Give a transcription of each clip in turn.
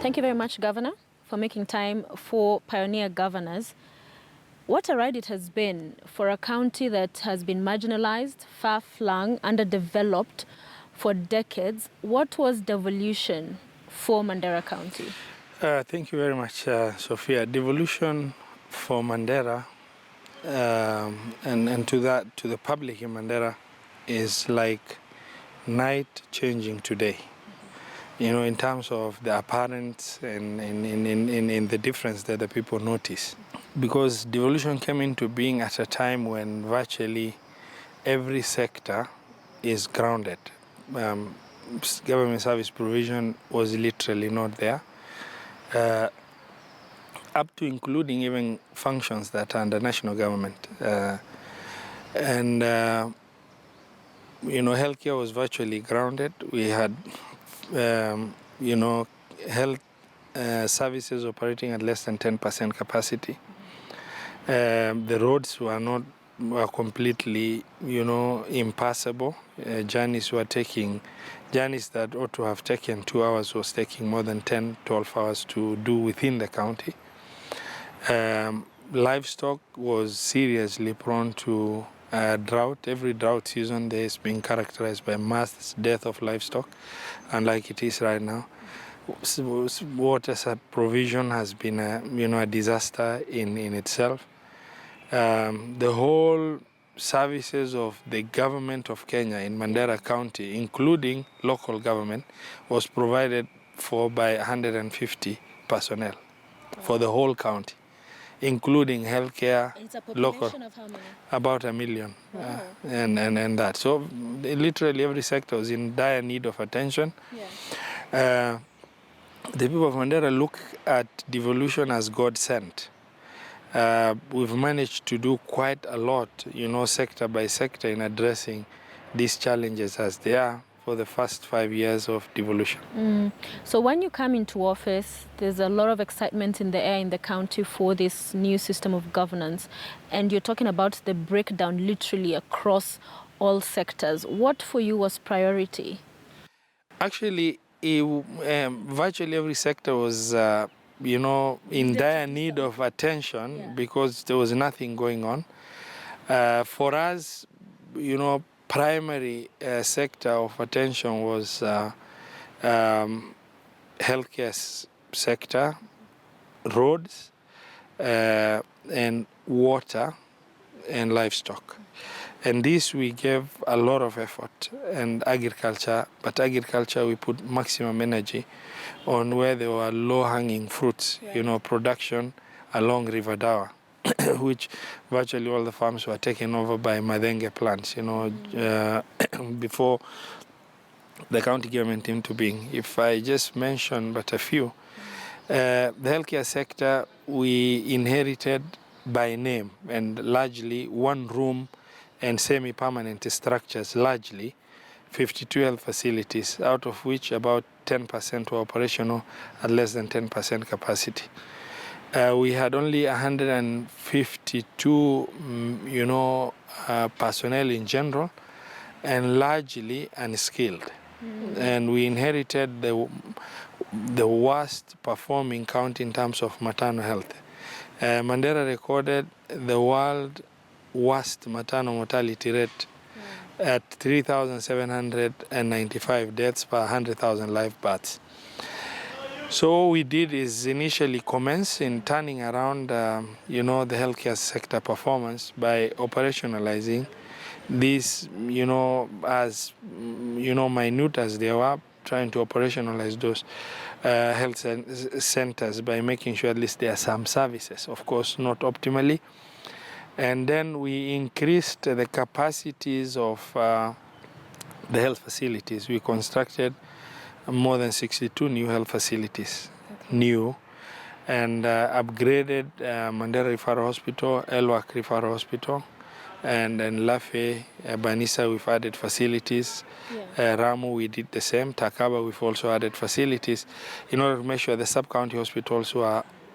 Thank you very much, Governor, for making time for Pioneer Governors. What a ride it has been for a county that has been marginalized, far-flung, underdeveloped for decades. What was devolution for Mandera County? Thank you very much, Sophia. Devolution for Mandera and to the public in Mandera is like night changing today. You know, in terms of the apparent and in the difference that the people notice. Because devolution came into being at a time when virtually every sector is grounded. Government service provision was literally not there. Up to including even functions that are under national government. Healthcare was virtually grounded. We had, health services operating at less than 10% capacity. The roads were completely, impassable. Journeys that ought to have taken 2 hours was taking more than 10, 12 hours to do within the county. Livestock was seriously prone to drought. Every drought season there has been characterized by mass death of livestock, unlike it is right now. Water provision has been a disaster in itself. The whole services of the government of Kenya in Mandera County, including local government, was provided for by 150 personnel for the whole county, including healthcare. It's a population of how many? About 1 million. Wow. And that. So literally every sector was in dire need of attention. Yeah. The people of Mandera look at devolution as God sent. We've managed to do quite a lot, sector by sector in addressing these challenges as they are for the first 5 years of devolution. So when you come into office, there's a lot of excitement in the air in the county for this new system of governance. And you're talking about the breakdown literally across all sectors. What for you was priority? Actually, virtually every sector was, in dire need of attention because there was nothing going on. For us, primary sector of attention was healthcare sector, roads, and water and livestock. And this we gave a lot of effort, and agriculture, but agriculture we put maximum energy on where there were low-hanging fruits, production along River Dawa, which virtually all the farms were taken over by Madenge plants, before the county government came to being. If I just mention but a few, the healthcare sector we inherited by name and largely one room and semi-permanent structures, largely 52 health facilities, out of which about 10% were operational at less than 10% capacity. We had only 152, personnel in general, and largely unskilled. And we inherited the worst performing county in terms of maternal health. Mandera recorded the world worst maternal mortality rate at 3,795 deaths per 100,000 live births. So what we did is initially commence in turning around, the healthcare sector performance by operationalizing these, as, minute as they were, trying to operationalize those health centers by making sure at least there are some services, of course, not optimally. And then we increased the capacities of the health facilities. We constructed more than 62 new health facilities, and upgraded Mandera Referral Hospital, Elwak Referral Hospital, and then Lafe, Banisa, we've added facilities. Ramu, we did the same. Takaba, we've also added facilities in order to make sure the sub-county hospitals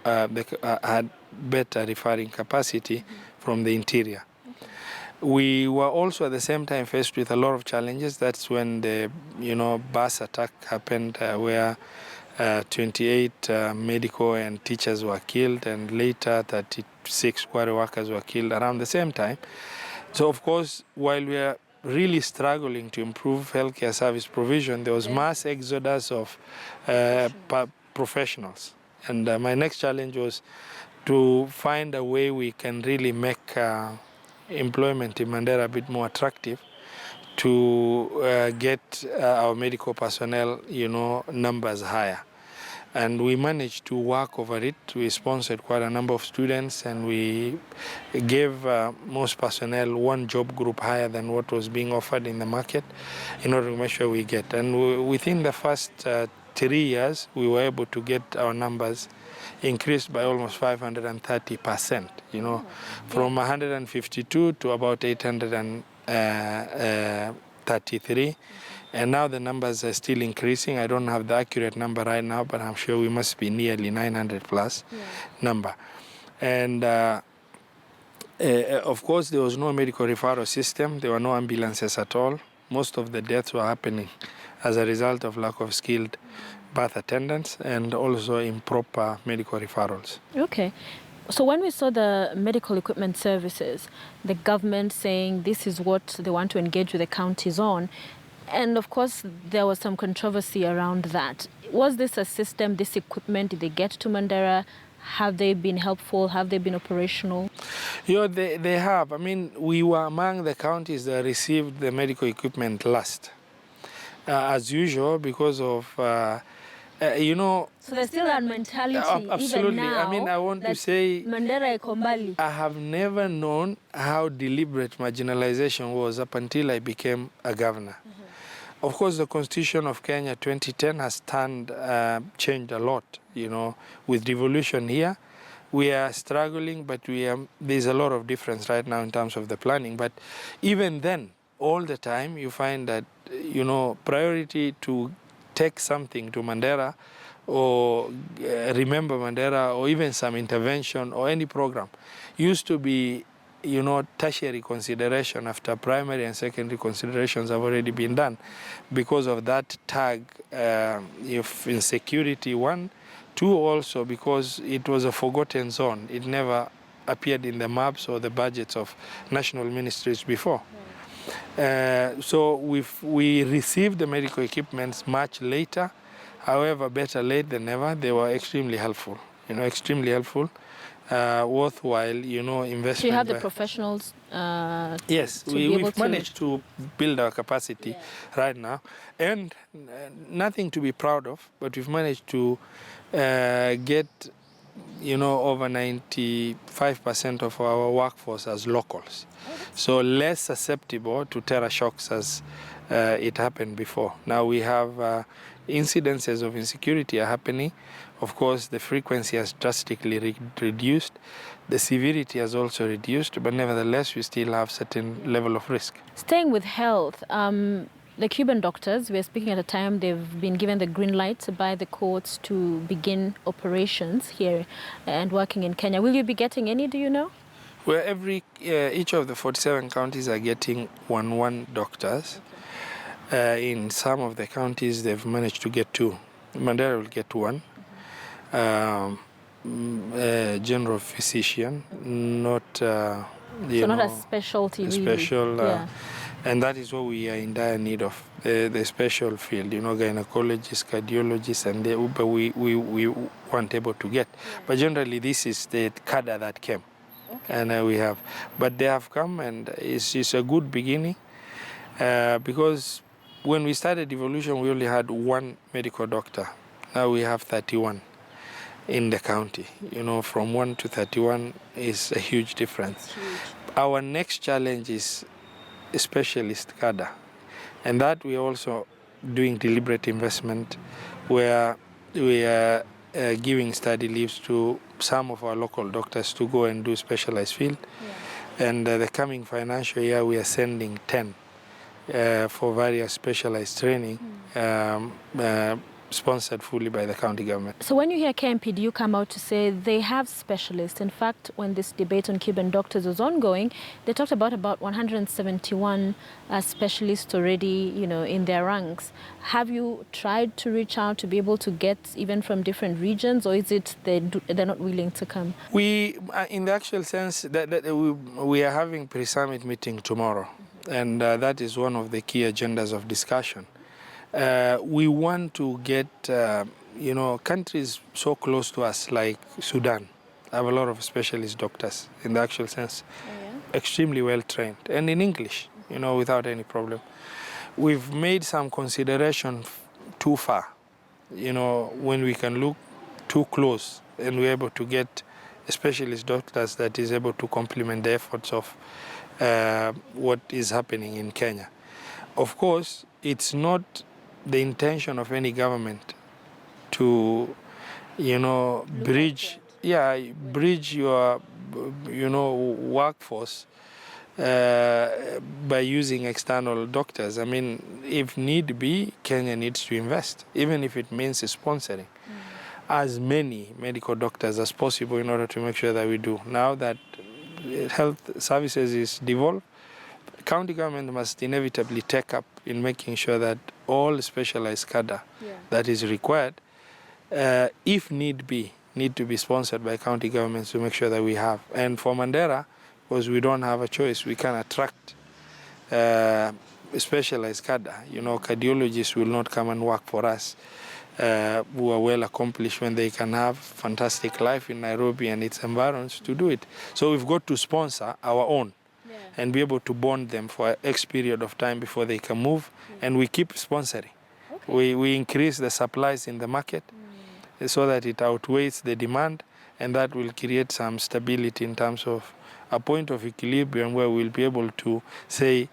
had better referring capacity from the interior. We were also at the same time faced with a lot of challenges. That's when the bus attack happened, where 28 medical and teachers were killed, and later 36 quarry workers were killed around the same time. So of course, while we are really struggling to improve healthcare service provision, there was mass exodus of professionals. And my next challenge was to find a way we can really make employment in Mandera a bit more attractive, to get our medical personnel, numbers higher. And we managed to work over it. We sponsored quite a number of students, and we gave most personnel one job group higher than what was being offered in the market in order to make sure we get. And within the first 3 years, we were able to get our numbers increased by almost 530%, from 152 to about 833. And now the numbers are still increasing. I don't have the accurate number right now, but I'm sure we must be nearly 900 plus number. And of course, there was no medical referral system. There were no ambulances at all. Most of the deaths were happening as a result of lack of skilled birth attendants and also improper medical referrals. Okay. So when we saw the medical equipment services, the government saying this is what they want to engage with the counties on, and of course there was some controversy around that. Was this a system, this equipment, did they get to Mandera? Have they been helpful? Have they been operational? They have. I mean, we were among the counties that received the medical equipment last. As usual, because of So there's still that mentality absolutely. even now. I mean, I want to say Mandera iko mbali. I have never known how deliberate marginalization was up until I became a governor. Of course, the Constitution of Kenya 2010 has changed a lot, with devolution here. We are struggling, but there's a lot of difference right now in terms of the planning. But even then, all the time, you find that, priority to take something to Mandera or remember Mandera or even some intervention or any program used to be, tertiary consideration after primary and secondary considerations have already been done because of that tag of insecurity, one. Two, also because it was a forgotten zone. It never appeared in the maps or the budgets of national ministries before. So we received the medical equipments much later. However, better late than never. They were extremely helpful, extremely helpful. Worthwhile, investment. So you have the professionals yes, we've managed to build our capacity right now. And nothing to be proud of, but we've managed to get, over 95% of our workforce as locals. So less susceptible to terror shocks as it happened before. Now we have incidences of insecurity are happening. Of course, the frequency has drastically reduced. The severity has also reduced, but nevertheless, we still have certain level of risk. Staying with health, the Cuban doctors, we're speaking at a time they've been given the green light by the courts to begin operations here and working in Kenya. Will you be getting any, do you know? Well, each of the 47 counties are getting one doctors. Okay. In some of the counties, they've managed to get 2. Mandera will get 1. General physician, not so not a specialty, really. And that is what we are in dire need of, the special field, gynecologists, cardiologists, and we weren't able to get. But generally, this is the cadre that came, and we have. But they have come, and it's a good beginning, because when we started devolution, we only had 1 medical doctor. Now we have 31 in the county. From 1 to 31 is a huge difference. Our next challenge is a specialist cadre, and that we are also doing deliberate investment where we are giving study leaves to some of our local doctors to go and do specialized field. And the coming financial year, we are sending 10 for various specialized training sponsored fully by the county government. So when you hear KMP, do you come out to say they have specialists? In fact, when this debate on Cuban doctors was ongoing, they talked about 171 specialists already, in their ranks. Have you tried to reach out to be able to get even from different regions, or is it they're not willing to come? We, in the actual sense, that we are having pre-summit meeting tomorrow, and that is one of the key agendas of discussion. We want to get, countries so close to us like Sudan have a lot of specialist doctors in the actual sense, extremely well trained, and in English, without any problem. We've made some consideration too far, when we can look too close and we're able to get specialist doctors that is able to complement the efforts of what is happening in Kenya. Of course, it's not the intention of any government to, bridge your, workforce by using external doctors. I mean, if need be, Kenya needs to invest, even if it means sponsoring as many medical doctors as possible in order to make sure that we do. Now that health services is devolved, county government must inevitably take up in making sure that all specialized cadre that is required, if need to be sponsored by county governments to make sure that we have. And for Mandera, because we don't have a choice, we can attract specialized cadre. Cardiologists will not come and work for us, who are well accomplished when they can have fantastic life in Nairobi and its environs to do it. So we've got to sponsor our own and be able to bond them for X period of time before they can move, and we keep sponsoring. We increase the supplies in the market so that it outweighs the demand, and that will create some stability in terms of a point of equilibrium where we'll be able to say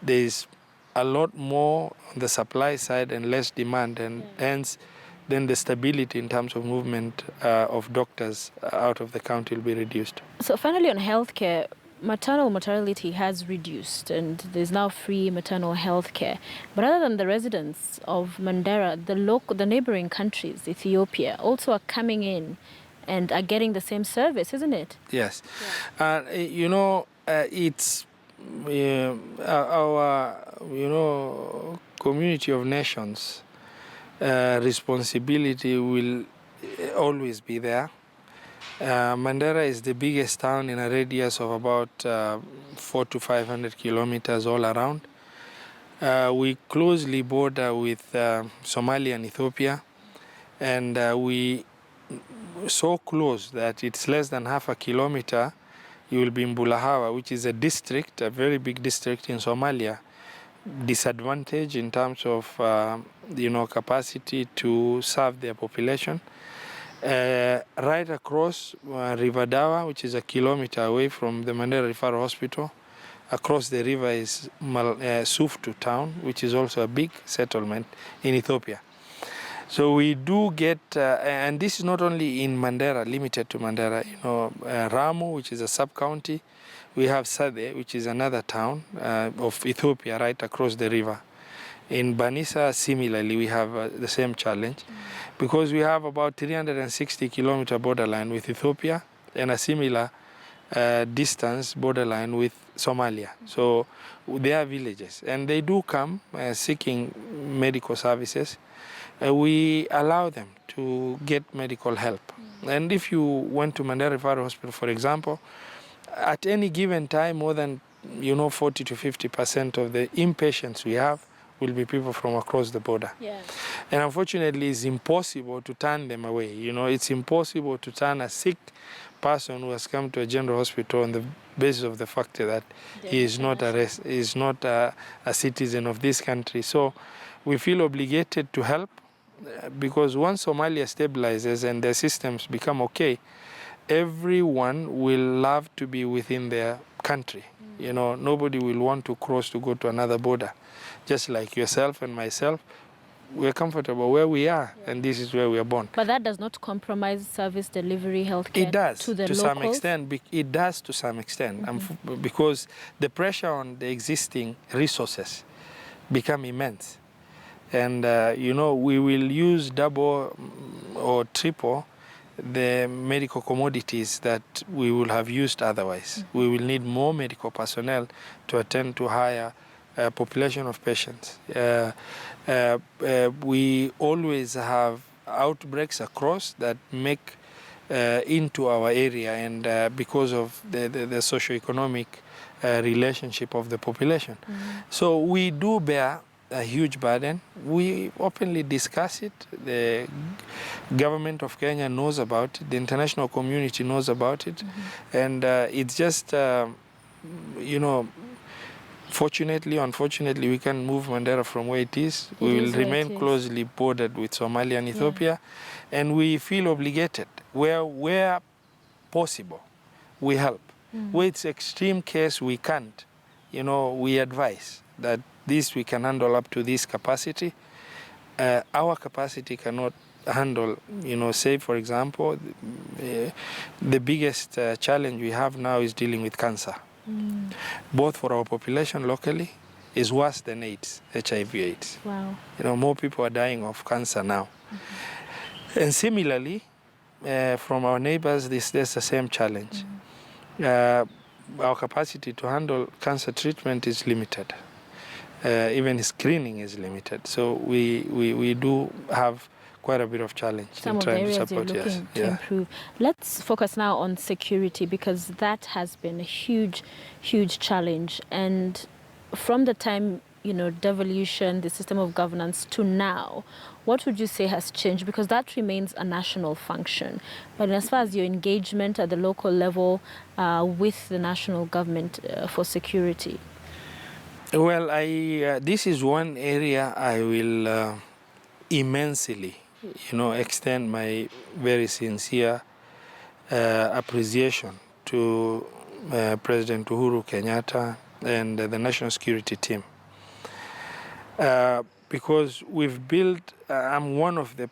there's a lot more on the supply side and less demand, and hence then the stability in terms of movement of doctors out of the county will be reduced. So finally, on healthcare, maternal mortality has reduced and there's now free maternal health care. But other than the residents of Mandera, the neighboring countries, Ethiopia, also are coming in and are getting the same service, isn't it? Yes. It's our, community of nations responsibility will always be there. Mandera is the biggest town in a radius of about 400 to 500 kilometers all around. We closely border with Somalia and Ethiopia, and we so close that it's less than half a kilometer. You will be in Bulahawa, which is a district, a very big district in Somalia, disadvantaged in terms of capacity to serve their population. Right across River Dawa, which is a kilometer away from the Mandera Referral Hospital. Across the river is Suftu town, which is also a big settlement in Ethiopia. So we do get, and this is not only in Mandera, limited to Mandera, Ramu, which is a sub-county. We have Sade, which is another town of Ethiopia right across the river. In Banisa, similarly, we have the same challenge because we have about 360 kilometer borderline with Ethiopia and a similar distance borderline with Somalia. So they are villages and they do come seeking medical services. We allow them to get medical help. And if you went to Mandera Referral Hospital, for example, at any given time, more than 40 to 50% of the inpatients we have will be people from across the border. And unfortunately, it's impossible to turn them away. It's impossible to turn a sick person who has come to a general hospital on the basis of the fact that he is not a citizen of this country. So we feel obligated to help because once Somalia stabilizes and their systems become okay, everyone will love to be within their country. Nobody will want to cross to go to another border. Just like yourself and myself, we're comfortable where we are, and this is where we are born. But that does not compromise service delivery, healthcare. It does to the to locals? some extent. It does to some extent, because the pressure on the existing resources become immense. And, we will use double or triple the medical commodities that we will have used otherwise. We will need more medical personnel to attend to higher population of patients. We always have outbreaks across that make into our area, and because of the socioeconomic relationship of the population. So we do bear a huge burden. We openly discuss it. The government of Kenya knows about it. The international community knows about it. And it's just, fortunately, unfortunately, we can move Mandera from where it is. We will remain closely bordered with Somalia and Ethiopia. And we feel obligated, where possible, we help. Where it's extreme case, we can't. We advise that this we can handle up to this capacity. Our capacity cannot handle, say, for example, the biggest challenge we have now is dealing with cancer. Both for our population locally is worse than AIDS, HIV/AIDS. Wow. More people are dying of cancer now. And similarly, from our neighbors, there's the same challenge. Our capacity to handle cancer treatment is limited. Even screening is limited. So we do have quite a bit of challenge Some in of the trying to areas support. you're looking to improve. Let's focus now on security, because that has been a huge, huge challenge. And from the time, devolution, the system of governance to now, what would you say has changed? Because that remains a national function. But as far as your engagement at the local level with the national government for security? Well, this is one area I will immensely, extend my very sincere appreciation to President Uhuru Kenyatta and the national security team. Because we've built, I'm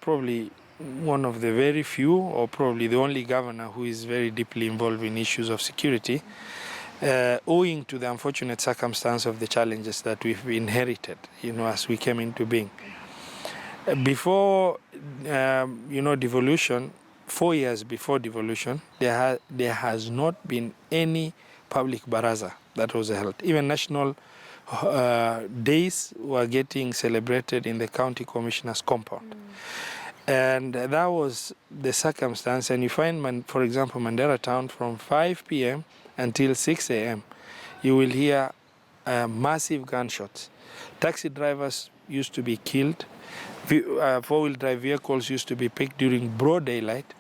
probably one of the very few, or probably the only governor who is very deeply involved in issues of security, owing to the unfortunate circumstance of the challenges that we've inherited, as we came into being. Before, devolution, 4 years before devolution, there has not been any public baraza that was held. Even national days were getting celebrated in the county commissioner's compound. And that was the circumstance. And you find, for example, Mandera town, from 5 p.m. until 6 a.m., you will hear massive gunshots. Taxi drivers used to be killed. Four-wheel drive vehicles used to be picked during broad daylight.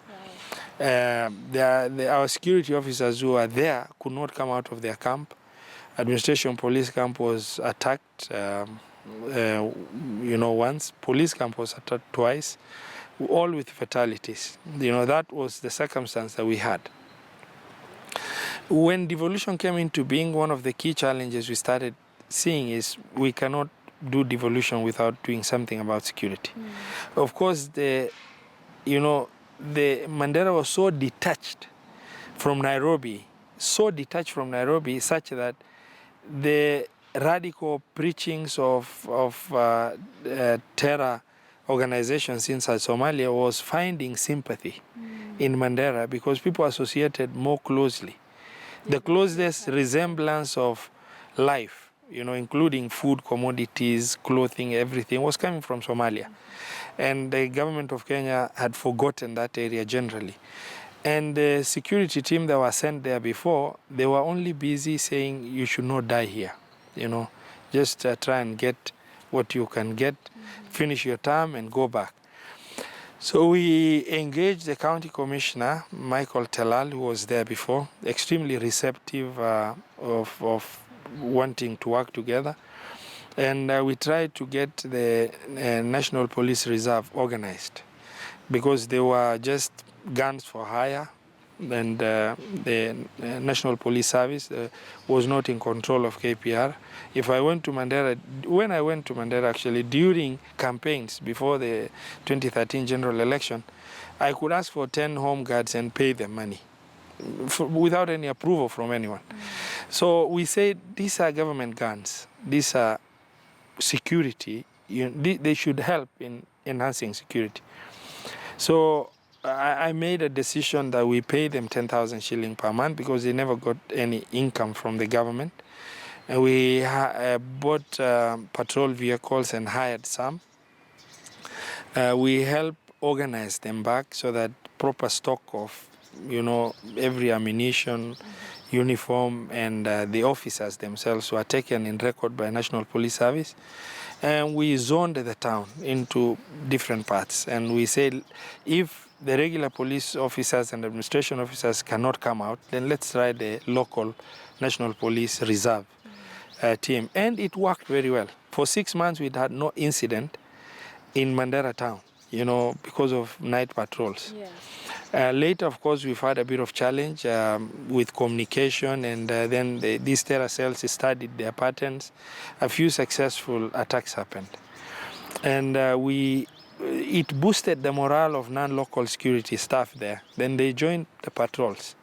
Our security officers who are there could not come out of their camp. Administration police camp was attacked once. Police camp was attacked twice, all with fatalities. That was the circumstance that we had. When devolution came into being, one of the key challenges we started seeing is we cannot do devolution without doing something about security. Of course, the Mandera was so detached from Nairobi, such that the radical preachings of terror organizations inside Somalia was finding sympathy in Mandera, because people associated more closely. The closest resemblance of life, including food, commodities, clothing, everything, was coming from Somalia. And the government of Kenya had forgotten that area generally. And the security team that was sent there before, they were only busy saying, you should not die here. Just try and get what you can get, finish your term and go back. So we engaged the county commissioner, Michael Telal, who was there before, extremely receptive of wanting to work together. And we tried to get the National Police Reserve organized, because they were just guns for hire, and the National Police Service was not in control of KPR. When I went to Mandera, actually, during campaigns before the 2013 general election, I could ask for 10 home guards and pay them money without any approval from anyone. So we said, these are government guns. These are security they should help in enhancing security. So I made a decision that we pay them 10,000 shilling per month because they never got any income from the government. And we bought patrol vehicles and hired some. We help organize them back so that proper stock of, every ammunition, uniform, and the officers themselves were taken in record by National Police Service. And we zoned the town into different parts. And we said, if the regular police officers and administration officers cannot come out, then let's try the local National Police Reserve team. And it worked very well. For 6 months, we had no incident in Mandera town, because of night patrols. Yeah. Later, of course, we've had a bit of challenge with communication, and then these terror cells studied their patterns. A few successful attacks happened. And it boosted the morale of non-local security staff there. Then they joined the patrols.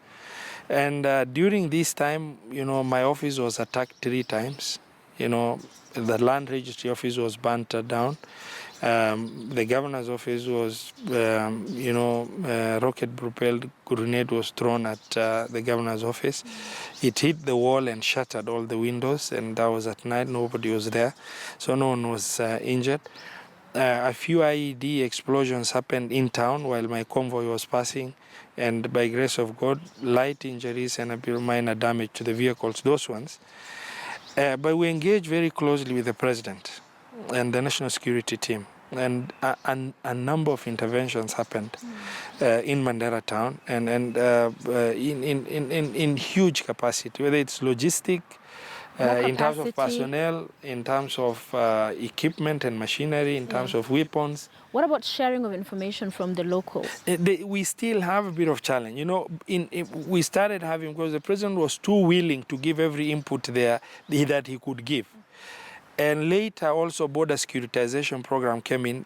And during this time, my office was attacked 3 times. The land registry office was burnt down. The governor's office was, rocket-propelled grenade was thrown at the governor's office. It hit the wall and shattered all the windows, and that was at night. Nobody was there, so no one was injured. A few IED explosions happened in town while my convoy was passing, and by grace of God, light injuries and a bit of minor damage to the vehicles, those ones. But we engaged very closely with the president and the national security team, and a number of interventions happened in Mandera town, and in huge capacity, whether it's logistic, in terms of personnel, in terms of equipment and machinery, in terms of weapons. What about sharing of information from the local? We still have a bit of challenge. We started having, because the president was too willing to give every input there that he could give. And later also border securitization program came in.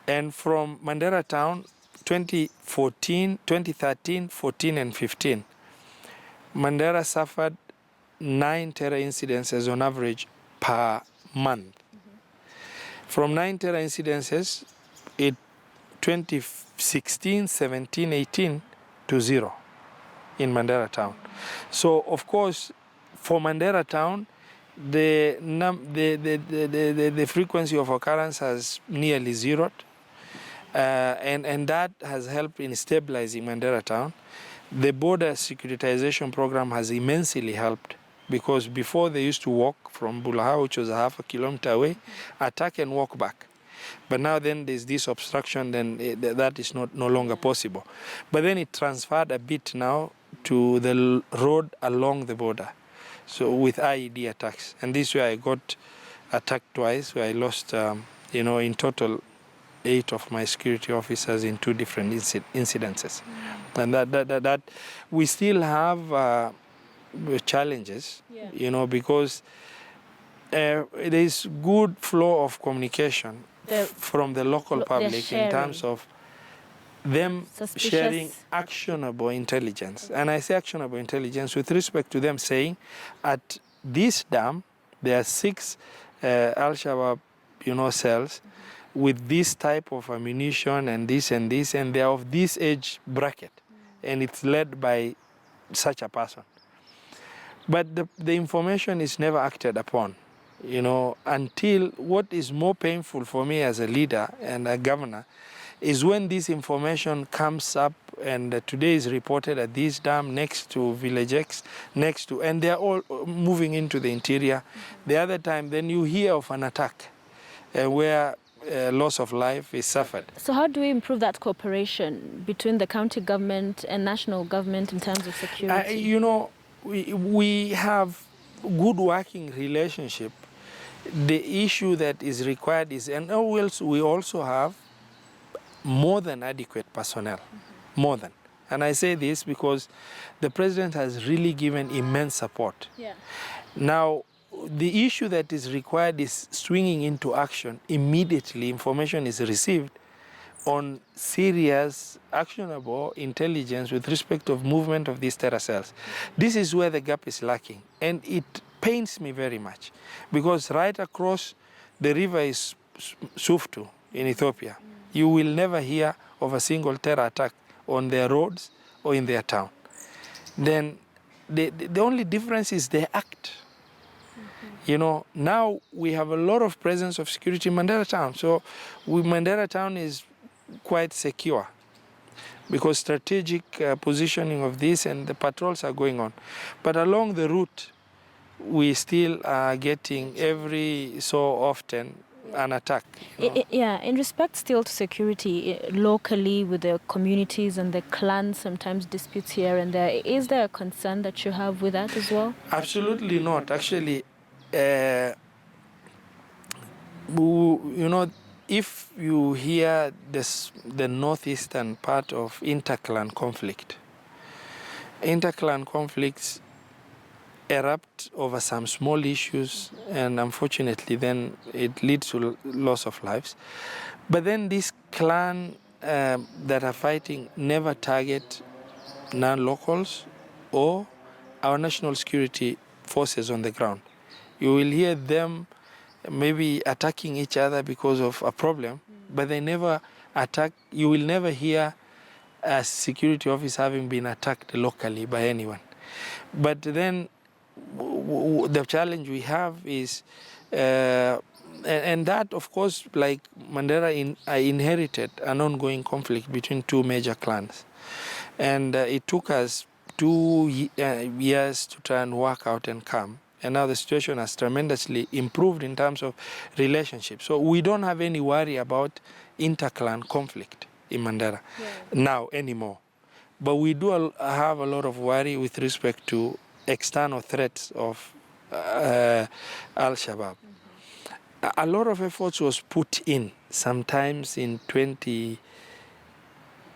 And from Mandera town, 2013, 14 and 15, Mandera suffered 9 terror incidences on average per month. From 9 terror incidences, 2016, 17, 18 to 0 in Mandera town. So of course, for Mandera town, the frequency of occurrence has nearly zeroed, and that has helped in stabilizing Mandera town. The border securitization program has immensely helped, because before they used to walk from Bulaha, which was a half a kilometer away, attack and walk back. But now then there's this obstruction, then that is no longer possible. But then it transferred a bit now to the road along the border, so with IED attacks. And this way I got attacked twice, where I lost, in total 8 of my security officers in 2 different incidences. And that we still have challenges, because there is good flow of communication from the local public in terms of them sharing actionable intelligence. And I say actionable intelligence with respect to them saying, at this dam, there are 6 Al-Shabaab, cells with this type of ammunition and this, and they are of this age bracket, and it's led by such a person. But the information is never acted upon, until what is more painful for me as a leader and a governor is when this information comes up, and today is reported at this dam next to Village X, and they're all moving into the interior. The other time, then you hear of an attack where loss of life is suffered. So how do we improve that cooperation between the county government and national government in terms of security? We have good working relationship. The issue that is required is, and we also have more than adequate personnel, more than. And I say this because the president has really given immense support. Now, the issue that is required is swinging into action. Immediately, information is received on serious, actionable intelligence with respect of movement of these terror cells. This is where the gap is lacking, and it pains me very much, because right across the river is Suftu in Ethiopia, you will never hear of a single terror attack on their roads or in their town. Then the only difference is the act. You know, now we have a lot of presence of security in Mandera town. So Mandera town is quite secure because strategic positioning of this and the patrols are going on. But along the route, we still are getting every so often an attack. You know? Yeah, in respect still to security locally with the communities and the clans, sometimes disputes here and there, is there a concern that you have with that as well? Absolutely not. Actually, you know, if you hear the northeastern part of interclan conflicts erupt over some small issues, and unfortunately then it leads to loss of lives. But then this clan that are fighting never target non-locals or our national security forces on the ground. You will hear them maybe attacking each other because of a problem, but they never attack. You will never hear a security office having been attacked locally by anyone. But then the challenge we have is, and that of course, like Mandera, I inherited an ongoing conflict between two major clans. And it took us 2 years to try and work out and come. And now the situation has tremendously improved in terms of relationships. So we don't have any worry about interclan conflict in Mandera now anymore. But we do have a lot of worry with respect to external threats of Al-Shabaab. A lot of efforts was put in sometimes in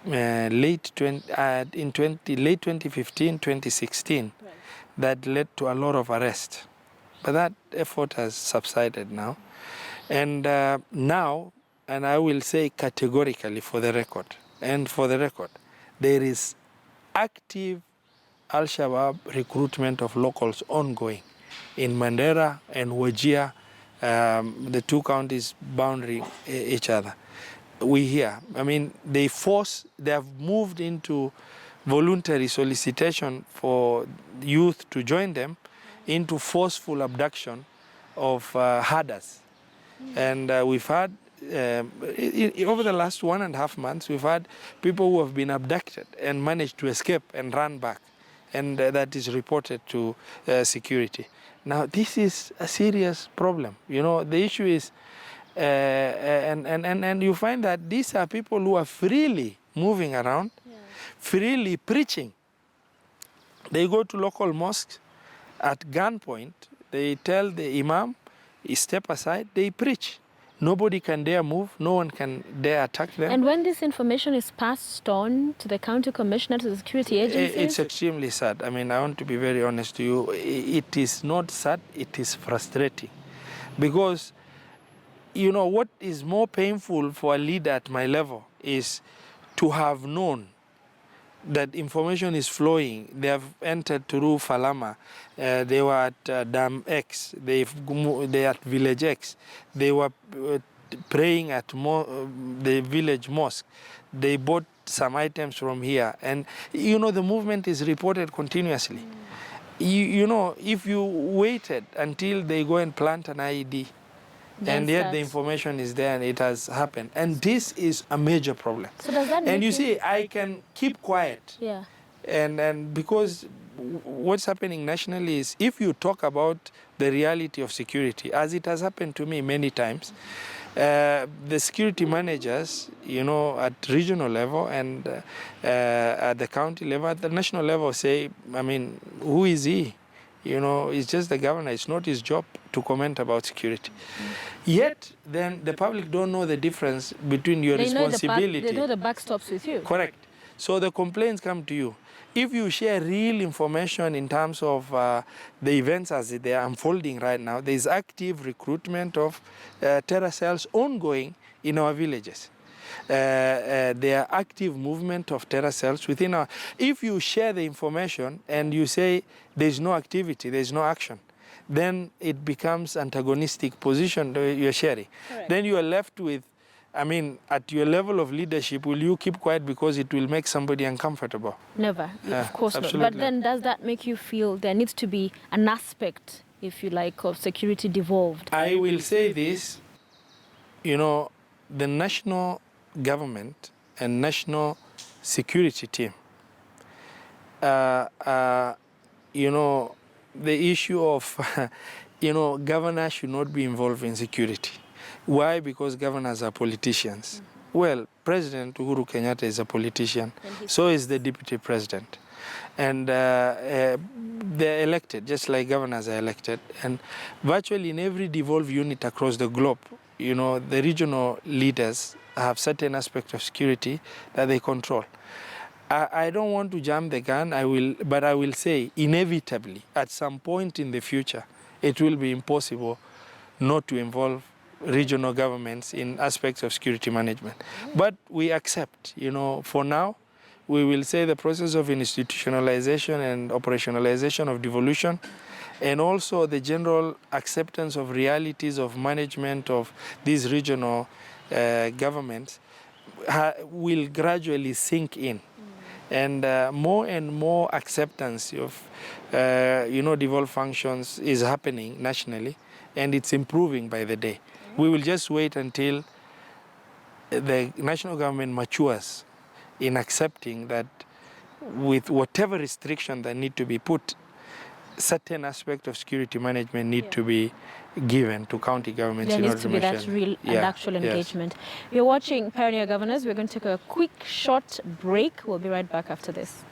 late 2015, 2016, that led to a lot of arrests. But that effort has subsided now. And now, and I will say categorically for the record, there is active Al-Shabaab recruitment of locals ongoing in Mandera and Wajir, the two counties boundary each other. We hear, I mean, they have moved into voluntary solicitation for youth to join them, into forceful abduction of herders. And we've had, over the last 1.5 months, we've had people who have been abducted and managed to escape and run back. And that is reported to security. Now, this is a serious problem. You know, the issue is, and you find that these are people who are freely moving around, freely preaching. They go to local mosques at gunpoint. They tell the imam, step aside, they preach. Nobody can dare move, no one can dare attack them. And when this information is passed on to the county commissioner, to the security agencies? It's extremely sad. I mean, I want to be very honest to you. It is not sad, it is frustrating. Because, you know, what is more painful for a leader at my level is to have known that information is flowing. They have entered through Falama. They were at Dam X. They at Village X. They were praying at the village mosque. They bought some items from here. And, you know, the movement is reported continuously. You know, if you waited until they go and plant an IED, and yet the information is there and it has happened. And this is a major problem. So does that and you see, I can keep quiet. Yeah. And because what's happening nationally is, if you talk about the reality of security, as it has happened to me many times, the security managers, you know, at regional level and at the county level, at the national level say, I mean, who is he? You know, it's just the governor. It's not his job to comment about security. Yet, then the public don't know the difference between your responsibility. They know the buck stops with you. Correct. So the complaints come to you. If you share real information in terms of the events as they are unfolding right now, there is active recruitment of terror cells ongoing in our villages. There are active movement of terror cells within our... If you share the information and you say there's no activity, there's no action, then it becomes antagonistic position you're sharing. Correct. Then you are left with, I mean, at your level of leadership, will you keep quiet because it will make somebody uncomfortable? Never, of course not. Absolutely. But then does that make you feel there needs to be an aspect, if you like, of security devolved? I will say this, you know, the national government and national security team, you know, the issue of, you know, governors should not be involved in security. Why? Because governors are politicians. Well, President Uhuru Kenyatta is a politician, so is the deputy president. And they're elected, just like governors are elected. And virtually in every devolved unit across the globe, you know, the regional leaders have certain aspects of security that they control. I don't want to jump the gun, but I will say inevitably, at some point in the future, it will be impossible not to involve regional governments in aspects of security management. But we accept, you know, for now, we will say the process of institutionalization and operationalization of devolution, and also the general acceptance of realities of management of these regional governments will gradually sink in. And more acceptance of, you know, devolved functions is happening nationally, and it's improving by the day. We will just wait until the national government matures in accepting that with whatever restriction that need to be put, certain aspect of security management need to be given to county governments. There in needs order to be make that sure. real and Yeah, actual yes. engagement. You're watching Pioneer Governors. We're going to take a quick, short break. We'll be right back after this.